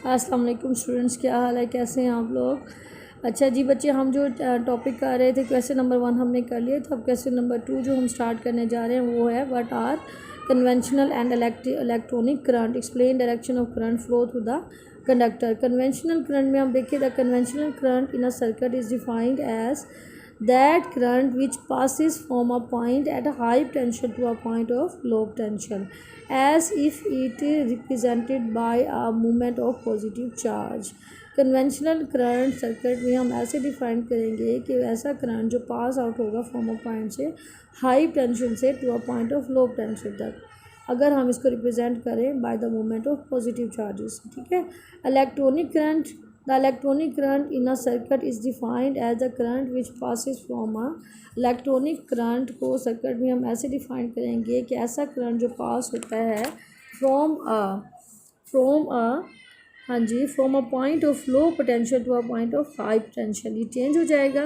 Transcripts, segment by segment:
अस्सलाम वालेकुम स्टूडेंट्स, क्या हाल है, कैसे हैं आप लोग। अच्छा जी बच्चे, हम जो टॉपिक कर रहे थे क्वेश्चन नंबर 1 हमने कर लिया था। अब क्वेश्चन नंबर 2 जो हम स्टार्ट करने जा रहे हैं वो है what are conventional and electronic current, explain direction of current flow through the conductor. Conventional current में हम देखिए the conventional current in a circuit is defined as that current which passes from a point at a high potential to a point of low potential as if it is represented by a movement of positive charge। Conventional current circuit में हम ऐसे define करेंगे कि ऐसा current जो pass out होगा from a point से high potential से to a point of low potential तक, अगर हम इसको रिप्रेजेंट करें by the movement of positive charges. ठीक है। Electronic current, the electronic current in a circuit is defined as the current which passes from a, electronic current को circuit में हम ऐसे डिफाइन करेंगे कि ऐसा करंट जो पास होता है फ्रॉम अ हाँ जी from a point of low potential to a point of high potential. ये चेंज हो जाएगा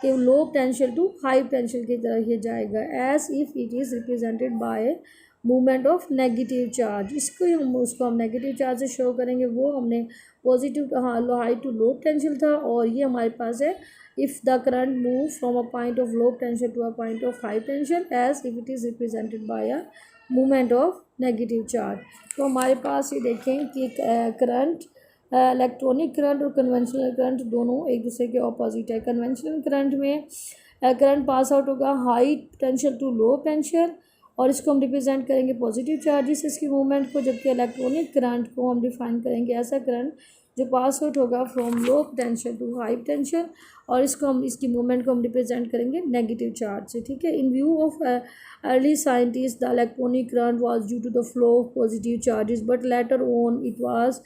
कि low potential to high potential की तरह ये जाएगा as if it is represented by movement of negative charge. उसको हम नेगेटिव चार्ज से शो करेंगे। वो हमने positive high to low potential था, और ये हमारे पास है if the current move from a point of low potential to a point of high potential as if it is represented by a movement of negative charge. तो हमारे पास ये देखें कि करंट, इलेक्ट्रॉनिक करंट और कन्वेंशनल करंट दोनों एक दूसरे के ऑपोजिट है। कन्वेंशनल करंट में करंट पास आउट होगा high potential to low potential, और इसको हम रिप्रेजेंट करेंगे पॉजिटिव चार्जेस इसकी मूवमेंट को, जबकि इलेक्ट्रॉनिक करंट को हम डिफाइन करेंगे ऐसा करंट जो पास आउट होगा from low potential to high potential, और इसकी मूवमेंट को हम रिप्रेजेंट करेंगे नेगेटिव चार्ज से। ठीक है। In view of early scientist the electronic current was due to the flow of positive charges, but later on it was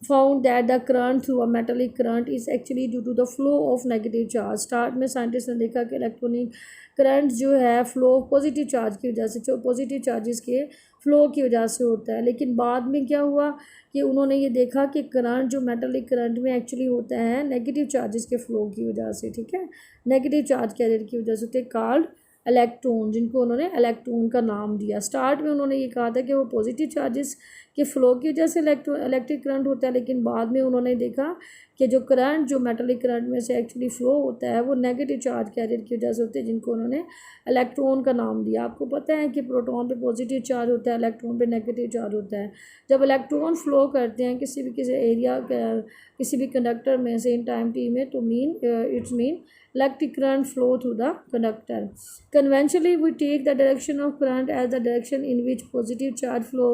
found that the current through a metallic current is actually due to the flow of negative charge। Start में scientist ने देखा कि electronic current जो है flow positive charge की वजह से, जो पॉजिटिव चार्जेस के फ्लो की वजह से होता है। लेकिन बाद में क्या हुआ कि उन्होंने ये देखा कि करंट जो मेटालिक करंट में एक्चुअली होता है नेगेटिव चार्जेस के फ्लो की वजह से। ठीक है। नेगेटिव चार्ज कैरियर की वजह से होते हैं कॉल्ड इलेक्ट्रॉन, जिनको उन्होंने इलेक्ट्रॉन का नाम दिया। स्टार्ट में उन्होंने ये कहा था कि वो पॉजिटिव चार्जेस के फ्लो की वजह से इलेक्ट्रिक करंट होता है, लेकिन बाद में उन्होंने देखा कि जो करंट जो मेटालिक करंट में से एक्चुअली फ्लो होता है वो नेगेटिव चार्ज कैरियर की वजह से होते हैं, जिनको उन्होंने इलेक्ट्रॉन का नाम दिया। आपको पता है कि प्रोटॉन पे पॉजिटिव चार्ज होता है, इलेक्ट्रॉन पे नेगेटिव चार्ज होता है। जब इलेक्ट्रॉन फ्लो करते हैं किसी एरिया किसी भी कंडक्टर में से इन टाइम टी में, तो it's mean electric current flow through the conductor। Conventionally, we take the direction of current as the direction in which positive charge flow।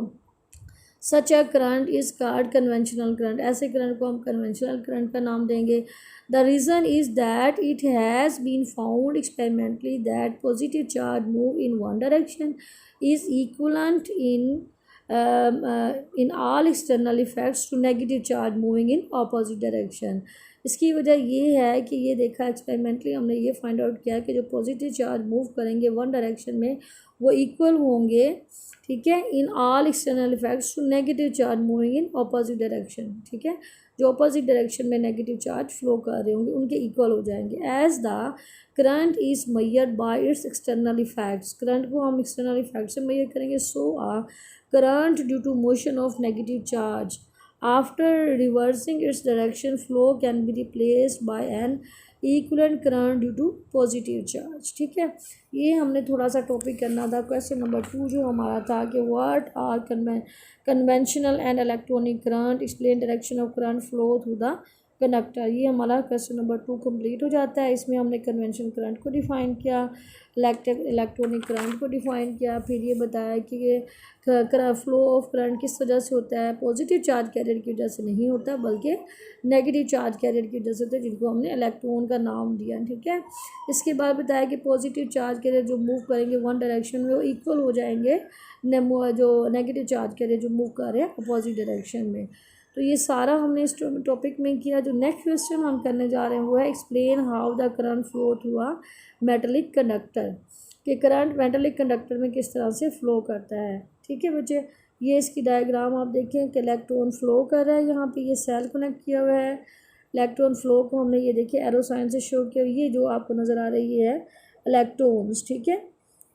Such a current is called conventional current। ऐसे current को हम conventional current का नाम देंगे। The reason is that it has been found experimentally that positive charge move in one direction is equivalent in all external effects to negative charge moving in opposite direction। इसकी वजह ये है कि ये देखा एक्सपेरिमेंटली, हमने ये फाइंड आउट किया कि जो पॉजिटिव चार्ज मूव करेंगे वन डायरेक्शन में वो इक्वल होंगे। ठीक है। In all external effects to negative charge moving in opposite direction. ठीक है। जो ऑपोजिट डायरेक्शन में नेगेटिव चार्ज फ्लो कर रहे होंगे उनके इक्वल हो जाएंगे। As the current is measured by its external effects. Current को हम एक्सटर्नल इफेक्ट से मेजर करेंगे। So uh current due to motion of negative charge after reversing its direction flow can be replaced by an equivalent current due to positive charge। ठीक है। ये हमने थोड़ा सा टॉपिक करना था। क्वेश्चन नंबर 2 जो हमारा था कि what are conventional and electronic current, explain direction of current flow through the conductor. ये हमारा क्वेश्चन नंबर 2 कंप्लीट हो जाता है। इसमें हमने कन्वेंशनल करंट को डिफ़ाइन किया, इलेक्ट्रॉनिक करंट को डिफ़ाइन किया, फिर ये बताया कि ये फ्लो ऑफ करंट किस वजह से होता है। पॉजिटिव चार्ज कैरियर की वजह से नहीं होता, बल्कि नेगेटिव चार्ज कैरियर की वजह से होता है, जिनको हमने इलेक्ट्रॉन का नाम दिया। ठीक है। इसके बाद बताया कि पॉजिटिव चार्ज कैरियर जो मूव करेंगे वन डायरेक्शन में वो इक्वल हो जाएंगे जो नेगेटिव चार्ज कैरियर जो मूव कर रहे हैं अपोजिट डायरेक्शन में। तो ये सारा हमने इस टॉपिक में किया। जो नेक्स्ट क्वेश्चन हम करने जा रहे हैं वो है explain how the current flow through a metallic conductor, कि करंट मेटालिक कंडक्टर में किस तरह से फ्लो करता है। ठीक है बच्चे, ये इसकी डायग्राम आप देखें कि इलेक्ट्रॉन फ्लो कर रहा है। यहाँ पे ये सेल कनेक्ट किया हुआ है। इलेक्ट्रॉन फ्लो को हमने ये देखिए एरो साइन से शो किया। ये जो आपको नज़र आ रही है इलेक्ट्रॉन्स। ठीक है।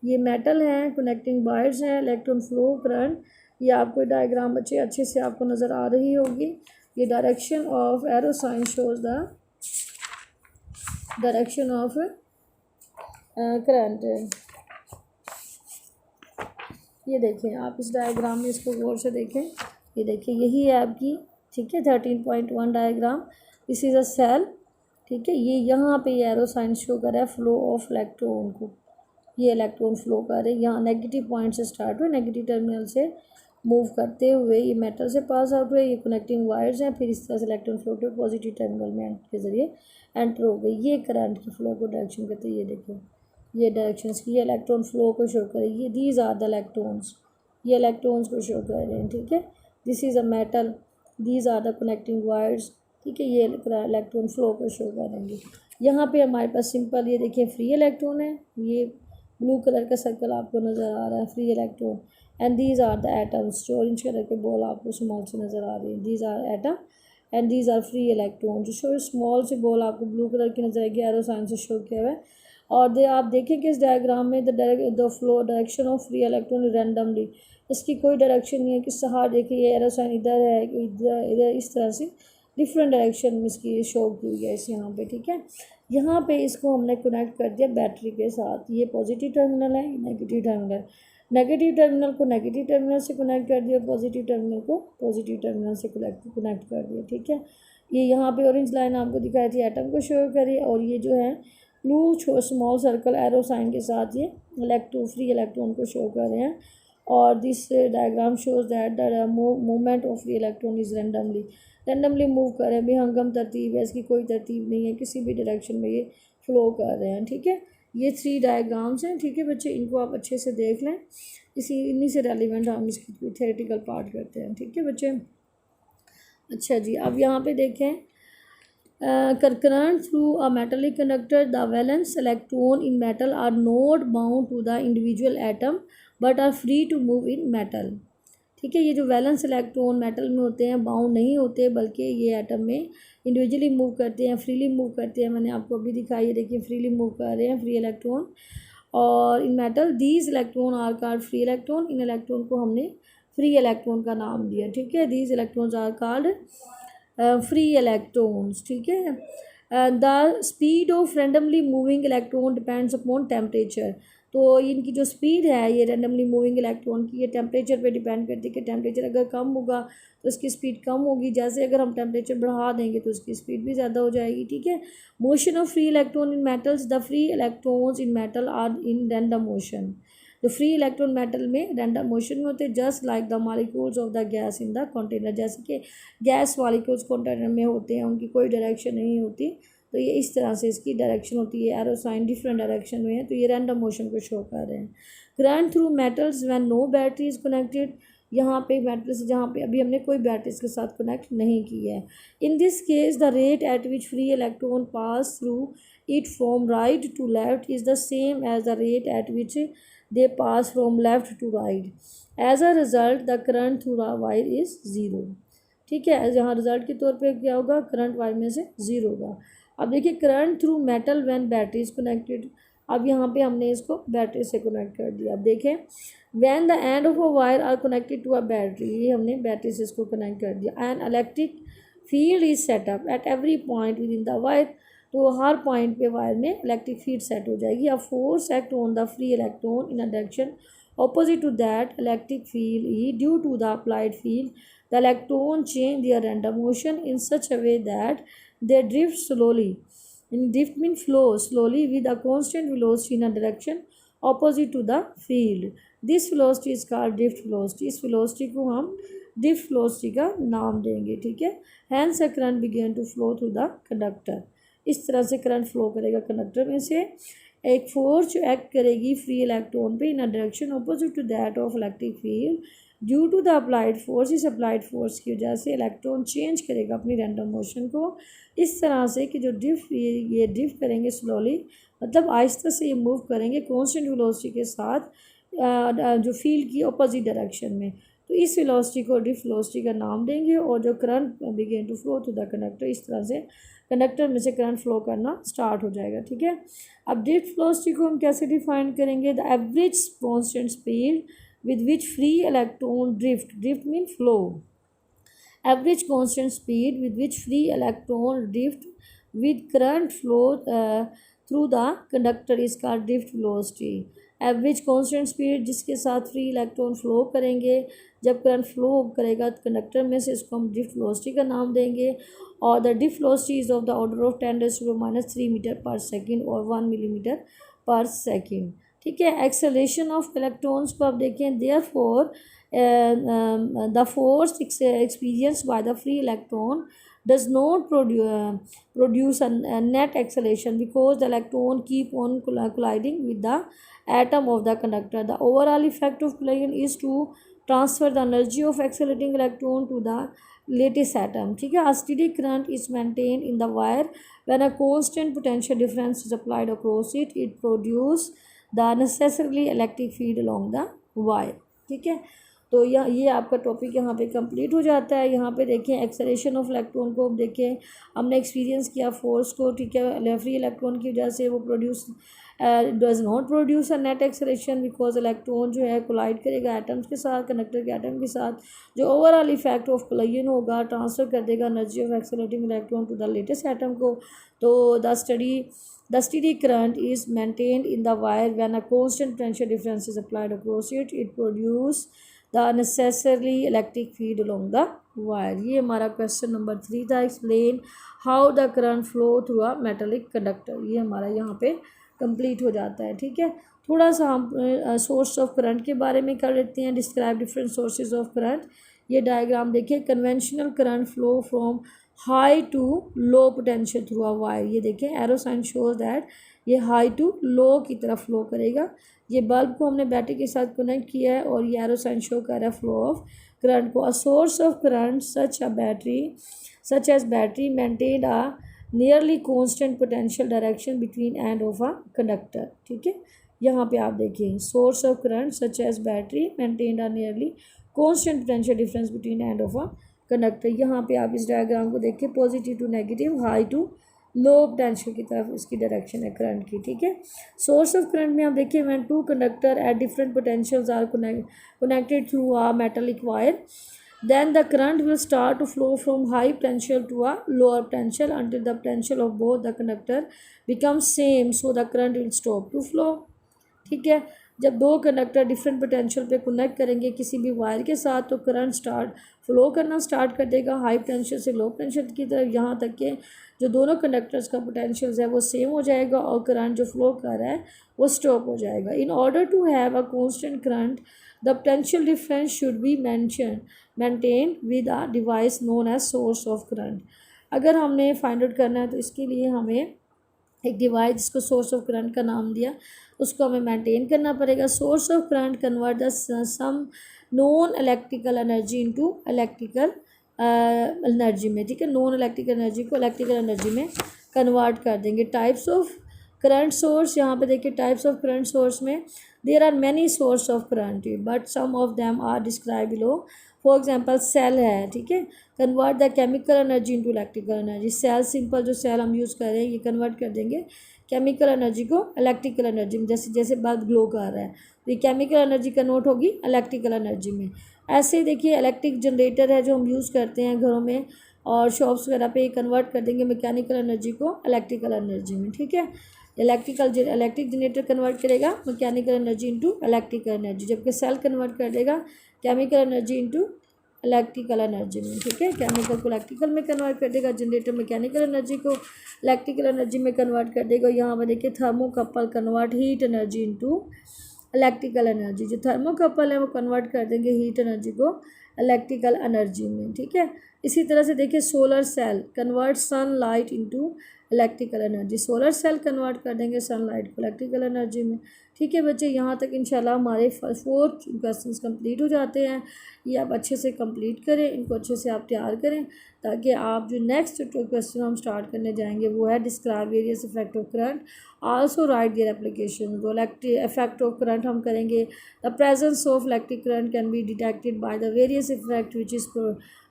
ये मेटल हैं, कनेक्टिंग वायर्स हैं, इलेक्ट्रॉन फ्लो करंट। ये आपको डायग्राम बच्चे अच्छे से आपको नज़र आ रही होगी। ये direction of arrow sign shows the direction of current. ये देखें आप इस डायग्राम में इसको गौर से देखें, ये देखिए यही है आपकी, ठीक है, 13.1 diagram. This is a cell, ठीक है। ये यहाँ पे एरो साइन शो कर रहा है फ्लो ऑफ इलेक्ट्रॉन को, ये इलेक्ट्रॉन फ्लो कर रहे हैं, यहाँ नेगेटिव पॉइंट से स्टार्ट हुए, नेगेटिव टर्मिनल से मूव करते हुए ये मेटल से पास आउट हुए, ये कनेक्टिंग वायर्स हैं, फिर इस तरह से electron flow to positive terminal में के ज़रिए एंटर हो गई। ये करंट की फ्लो को डायरेक्शन कहते हैं। ये देखो ये डायरेक्शन की, ये इलेक्ट्रॉन फ्लो को शो करे, ये दीज आर द इलेक्ट्रॉन्स, ये इलेक्ट्रॉन्स को शो कर रहे हैं, ठीक है। This is a metal, these are the connecting wires, ठीक है, ये इलेक्ट्रॉन फ्लो को शो करेंगे। यहाँ पे हमारे पास सिंपल ये देखिए फ्री इलेक्ट्रॉन है, ये ब्लू कलर का सर्कल आपको नज़र आ रहा है, free electron. And these are the atoms, जो ऑरेंज कलर के बॉल आपको स्मॉल से नज़र आ रही है, these are atom and these are free electron. जो स्मॉल से बॉल आपको ब्लू कलर की नज़र आएगी, एरो साइन से शो किया हुआ है। और आप देखें कि इस डायग्राम में the flow direction of free electron randomly, इसकी कोई डायरेक्शन नहीं है कि सहार देखिए ये एरो साइन इधर है, इधर इस तरह से डिफरेंट डायरेक्शन में इसकी शो की हुई है इस यहाँ पे, ठीक है। यहाँ पे इसको हमने कनेक्ट कर दिया बैटरी के साथ, ये पॉजिटिव टर्मिनल है, नेगेटिव टर्मिनल, नेगेटिव टर्मिनल को नेगेटिव टर्मिनल से कनेक्ट कर दिया, पॉजिटिव टर्मिनल को पॉजिटिव टर्मिनल से कनेक्ट कर दिया, ठीक है। ये यहाँ पे ऑरेंज लाइन आपको दिखाई थी एटम को शो करिए, और ये जो है blue small circle arrow sign के साथ ये फ्री इलेक्ट्रॉन को शो कर रहे हैं। और this diagram shows that the movement of free electron is randomly move कर रहे हैं, बेहंगम तरतीब है, इसकी कोई तरतीब नहीं है, किसी भी डायरेक्शन में ये फ्लो कर रहे हैं, ठीक है। ये 3 डायग्राम्स हैं, ठीक है बच्चे, इनको आप अच्छे से देख लें, इन्हीं से रेलिवेंट हम इसकी थ्योरेटिकल पार्ट करते हैं, ठीक है बच्चे। अच्छा जी, अब यहाँ पे देखें current through a metallic conductor, the valence electron in metal are not bound to the individual atom but are free to move in metal, ठीक है। ये जो वैलेंस इलेक्ट्रॉन मेटल में होते हैं बाउंड नहीं होते, बल्कि ये एटम में इंडिविजुअली मूव करते हैं, फ्रीली मूव करते हैं। मैंने आपको अभी दिखाई है, देखिए फ्रीली मूव कर रहे हैं फ्री इलेक्ट्रॉन। और in metal these electron are called free electron, इन इलेक्ट्रॉन को हमने फ्री इलेक्ट्रॉन का नाम दिया, ठीक है। These electrons are called free electrons, ठीक है। The speed of randomly moving electron depends upon temperature, तो इनकी जो स्पीड है ये रैंडमली मूविंग इलेक्ट्रॉन की, ये टेम्परेचर पे डिपेंड करती है कि टेम्परेचर अगर कम होगा तो इसकी स्पीड कम होगी, जैसे अगर हम टेम्परेचर बढ़ा देंगे तो इसकी स्पीड भी ज़्यादा हो जाएगी, ठीक है। Motion of free electron in metals, the free electrons in metal are in random motion, जो फ्री इलेक्ट्रॉन मेटल में रैंडम मोशन में होते हैं, just like the molecules of the gas in the container, जैसे कि गैस मॉलिक्यूल्स कंटेनर में होते हैं, उनकी कोई डायरेक्शन नहीं होती, तो ये इस तरह से इसकी डायरेक्शन होती है, एरो साइन डिफरेंट डायरेक्शन में है, तो ये रैंडम मोशन को शो कर रहे हैं। Current through metals when no battery is connected, यहाँ पे मेटल्स जहाँ पे अभी हमने कोई बैटरीज के साथ कनेक्ट नहीं की है। In this case the rate at which free electron pass through it from right to left is the same as the rate at which they pass from left to right. As a result the current through the wire is 0, ठीक है। यहाँ result के तौर पे क्या होगा, current wire में से 0 होगा। अब देखिए current through metal when battery is connected, अब यहाँ पे हमने इसको बैटरी से कनेक्ट कर दिया। अब देखें when the end of a wire are connected to a battery, ये हमने बैटरी से इसको कनेक्ट कर दिया। And electric field is set up at every point within the wire, तो हर पॉइंट पे वायर में इलेक्ट्रिक फील्ड सेट हो जाएगी। अब force act on the free electron in a direction opposite to that electric field E, due to the applied field the electron change their random motion in such a way that they drift slowly, and drift means flow slowly with a constant velocity in a direction opposite to the field. This velocity is called drift velocity, इस velocity को हम drift velocity का नाम देंगे, ठीक है। Hence a current began to flow through the conductor, इस तरह से करंट फ्लो करेगा कंडक्टर में से। एक फोर्स जो एक्ट करेगी फ्री इलेक्ट्रॉन पे in a direction opposite to that of electric field, due to the applied force, इस अप्लाइड फोर्स की वजह से इलेक्ट्रॉन चेंज करेगा अपनी रैंडम मोशन को इस तरह से कि जो ड्रिफ्ट ये ड्रिफ्ट करेंगे स्लोली, मतलब आहिस्ता से ये मूव करेंगे कॉन्स्टेंट वेलोसिटी के साथ जो फील्ड की अपोजिट डायरेक्शन में, तो इस वेलोसिटी को ड्रिफ्ट वेलोसिटी का नाम देंगे। और जो current begin to flow through the conductor, इस तरह से कंडक्टर में से करंट फ्लो करना स्टार्ट हो जाएगा, ठीक है। अब ड्रिफ्ट वेलोसिटी को हम कैसे डिफाइन करेंगे, the average constant speed with which free electron drift mean flow average constant speed with which free electron drift with current flow through the conductor is called drift velocity. Average constant speed जिसके साथ free electron flow करेंगे, जब current flow करेगा conductor में से, इसको हम drift velocity का नाम देंगे. और द drift velocity is of the order of 10⁻³ metre per second और 1 मिलीमीटर पर सेकेंड. ठीक है. एक्सेलरेशन ऑफ इलेक्ट्रॉन्स को आप देखें, therefore the force experience by the free electron does not produce a net acceleration because the electron keep on colliding with the atom of the conductor. The overall effect of collision is to transfer the energy of accelerating electron to the latest atom. ठीक है. A steady current is maintained in the wire when a constant potential difference is applied across it. It produces the necessarily electric field along the wire. ठीक है. तो ये आपका topic यहाँ पे complete हो जाता है. यहाँ पे देखें एक्सेलरेशन ऑफ इलेक्ट्रॉन को देखें, हमने एक्सपीरियंस किया फोर्स को. ठीक है. फ्री इलेक्ट्रॉन की वजह से वो does not produce a net acceleration because electron जो है कोलाइड करेगा एटम्स के साथ, कंडक्टर के एटम के साथ. जो ओवरऑल इफेक्ट ऑफ कोलिजन होगा, ट्रांसफ़र कर देगा energy of accelerating electron to the latest atom को. तो the steady current is maintained in the wire when a constant potential difference is applied across it. It produces the necessarily electric field along the wire. ये हमारा question number 3 था. Explain how the current flow through a metallic conductor. ये हमारा यहाँ पे complete हो जाता है. ठीक है. थोड़ा सा हम सोर्स ऑफ करंट के बारे में कर लेते हैं. Describe different sources of current. ये डायग्राम देखिए. Conventional current flow from high to low potential through a wire. ये देखें एरो साइन शोज दैट ये हाई टू लो की तरफ फ्लो करेगा. ये बल्ब को हमने बैटरी के साथ कनेक्ट किया है और ये एरो साइन शो कर रहा है फ्लो ऑफ करंट को. A source of current such as battery maintain a nearly constant potential direction between end of a conductor. ठीक है. यहाँ पे आप देखिए source of current such as battery maintain a nearly constant potential difference between end of a conductor. यहाँ पे आप इस डायग्राम को देखिए. Positive to negative, high to low potential की तरफ इसकी डायरेक्शन है करंट की. ठीक है. सोर्स ऑफ करंट में आप देखिए when two conductor at different potentials are connected through a metallic wire, then the current will start to flow from high potential to a lower potential until the potential of both the conductor becomes same, so the current will stop to flow. ठीक है. जब दो conductor different potential पे connect करेंगे किसी भी wire के साथ, तो करंट फ्लो करना स्टार्ट कर देगा हाई पोटेंशियल से लो पोटेंशियल की तरफ, यहाँ तक कि जो दोनों कंडक्टर्स का पोटेंशियल है वो सेम हो जाएगा और करंट जो फ्लो कर रहा है वो स्टॉप हो जाएगा. In order to have a constant current the potential difference should be maintain with a device known as source of current. अगर हमने फाइंड आउट करना है तो इसके लिए हमें एक डिवाइस जिसको सोर्स ऑफ करंट का नाम दिया उसको हमें मेंटेन करना पड़ेगा. Source of current convert the some non electrical energy into electrical energy में. ठीक है. नॉन इलेक्ट्रिकल एनर्जी को इलेक्ट्रिकल एनर्जी में कन्वर्ट कर देंगे. टाइप्स ऑफ करंट सोर्स, यहाँ पे देखिए टाइप्स ऑफ करंट सोर्स में there are many source of current but some of them are describe below. For example cell है. ठीक है. Convert the chemical energy into electrical energy. Cell simple जो cell हम use कर रहे हैं ये कन्वर्ट कर देंगे केमिकल एनर्जी को इलेक्ट्रिकल एनर्जी में. जैसे जैसे बल्ब ग्लो कर रहा है तो ये केमिकल एनर्जी कन्वर्ट होगी इलेक्ट्रिकल एनर्जी में. ऐसे देखिए इलेक्ट्रिक जनरेटर है जो हम यूज़ करते हैं घरों में और शॉप्स वगैरह पे कन्वर्ट कर देंगे मैकेनिकल एनर्जी को इलेक्ट्रिकल एनर्जी में. ठीक है. इलेक्ट्रिक जनरेटर कन्वर्ट करेगा mechanical energy into electrical energy, जबकि सेल कन्वर्ट कर देगा chemical energy into electrical energy में. ठीक है. केमिकल को इलेक्ट्रिकल में कन्वर्ट कर देगा, जनरेटर मैकेनिकल एनर्जी को इलेक्ट्रिकल एनर्जी में कन्वर्ट कर देगा. यहाँ पर देखिए thermocouple convert heat energy into electrical energy. जो थर्मोकपल है वो कन्वर्ट कर देंगे हीट एनर्जी को इलेक्ट्रिकल एनर्जी में. ठीक है. इसी तरह से देखिए solar cell convert sunlight into electrical energy. Solar cell convert कर देंगे सनलाइट को इलेक्ट्रिकल एनर्जी में. ठीक है बच्चे. यहाँ तक इंशाल्लाह हमारे 4 क्वेश्चंस कंप्लीट हो जाते हैं. ये आप अच्छे से कंप्लीट करें, इनको अच्छे से आप तैयार करें ताकि आप जो नेक्स्ट क्वेश्चन हम स्टार्ट करने जाएंगे वो है describe various effect of current, also right their application. तो इलेक्ट्रिक इफेक्ट ऑफ करंट हम करेंगे. The presence of electric current can be detected by the various effect which is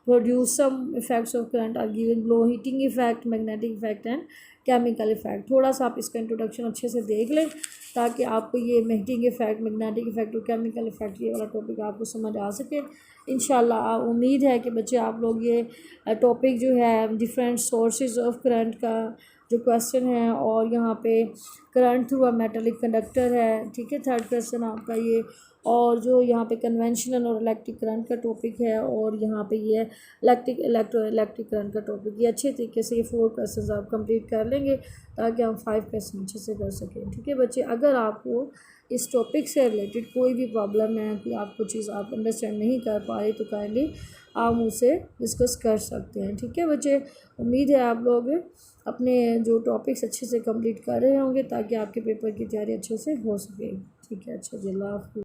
produce some effects of current are given below: heating effect, magnetic effect and chemical effect. थोड़ा सा आप इसका introduction अच्छे से देख लें ताकि आपको ये हीटिंग इफेक्ट, मैग्नेटिक इफेक्ट और केमिकल इफेक्ट ये वाला टॉपिक आपको समझ आ सके. इंशाल्लाह उम्मीद है कि बच्चे आप लोग ये टॉपिक जो है डिफरेंट सोर्सेज ऑफ करंट का जो क्वेश्चन है, और यहाँ पे current through a metallic conductor है, ठीक है, थर्ड क्वेश्चन आपका ये, और जो यहाँ पे कन्वेंशनल और इलेक्ट्रिक करंट का टॉपिक है, और यहाँ पे ये इलेक्ट्रिक करंट का टॉपिक, ये अच्छे तरीके से ये 4 क्वेश्चन आप कंप्लीट कर लेंगे ताकि हम 5 क्वेश्चन अच्छे से कर सकें, ठीक है बच्चे। अगर आपको इस टॉपिक से रिलेटेड कोई भी प्रॉब्लम है, कि आपको चीज़ आप अंडरस्टैंड नहीं कर पा रहे, तो काइंडली आप मुझसे डिस्कस कर सकते हैं, ठीक है बच्चे। उम्मीद है आप लोग अपने जो टॉपिक्स अच्छे से कंप्लीट कर रहे होंगे ताकि आपके पेपर की तैयारी अच्छे से हो सके, ठीक है। अच्छा जी, अल्लाह हाफ़िज़।